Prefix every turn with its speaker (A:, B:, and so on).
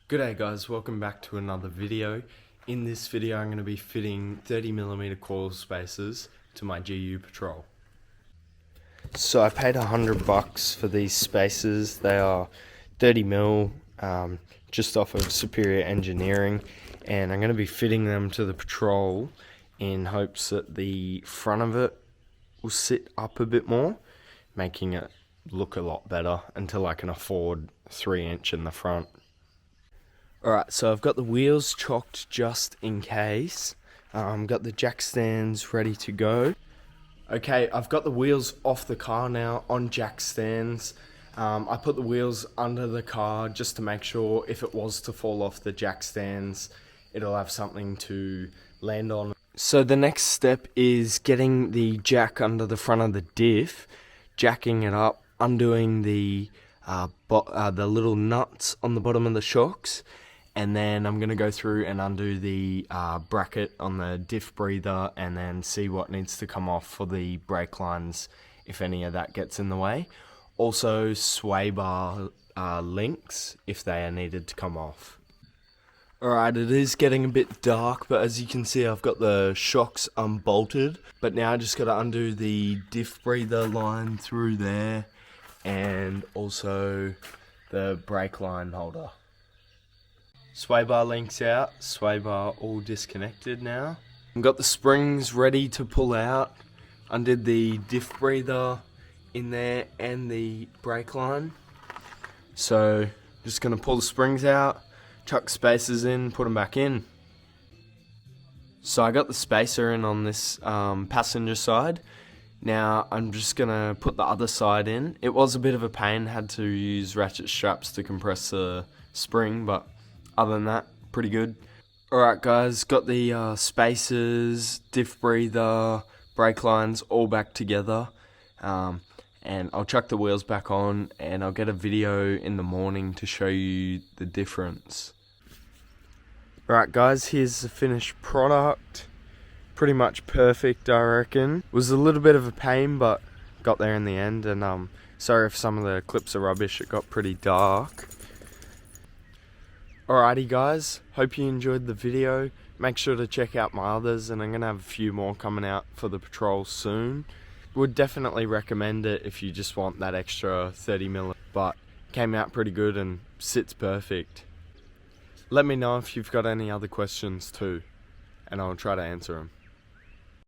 A: G'day guys, welcome back to another video. In this video I'm going to be fitting 30mm coil spacers to my GU Patrol. So I paid $100 for these spacers. They are 30mm, just off of Superior Engineering, and I'm going to be fitting them to the Patrol in hopes that the front of it will sit up a bit more, making it look a lot better until I can afford 3" in the front. Alright, so I've got the wheels chocked just in case. Got the jack stands ready to go. Okay, I've got the wheels off the car now on jack stands. I put the wheels under the car just to make sure if it was to fall off the jack stands, it'll have something to land on. So the next step is getting the jack under the front of the diff, jacking it up, undoing the little nuts on the bottom of the shocks, and then I'm going to go through and undo the bracket on the diff breather and then see what needs to come off for the brake lines if any of that gets in the way. Also sway bar links if they are needed to come off. Alright, it is getting a bit dark, but as you can see I've got the shocks unbolted, but now I just got to undo the diff breather line through there and also the brake line holder. Sway bar links out, sway bar all disconnected now. I've got the springs ready to pull out. Undid the diff breather in there and the brake line. So just going to pull the springs out, chuck spacers in, put them back in. So I got the spacer in on this passenger side. Now I'm just going to put the other side in. It was a bit of a pain, had to use ratchet straps to compress the spring, but other than that, pretty good. Alright guys, got the spacers, diff breather, brake lines all back together. And I'll chuck the wheels back on and I'll get a video in the morning to show you the difference. Alright guys, here's the finished product. Pretty much perfect, I reckon. Was a little bit of a pain, but got there in the end. And sorry if some of the clips are rubbish, it got pretty dark. Alrighty guys, hope you enjoyed the video. Make sure to check out my others, and I'm going to have a few more coming out for the Patrol soon. Would definitely recommend it if you just want that extra 30mm, but came out pretty good and sits perfect. Let me know if you've got any other questions too, and I'll try to answer them.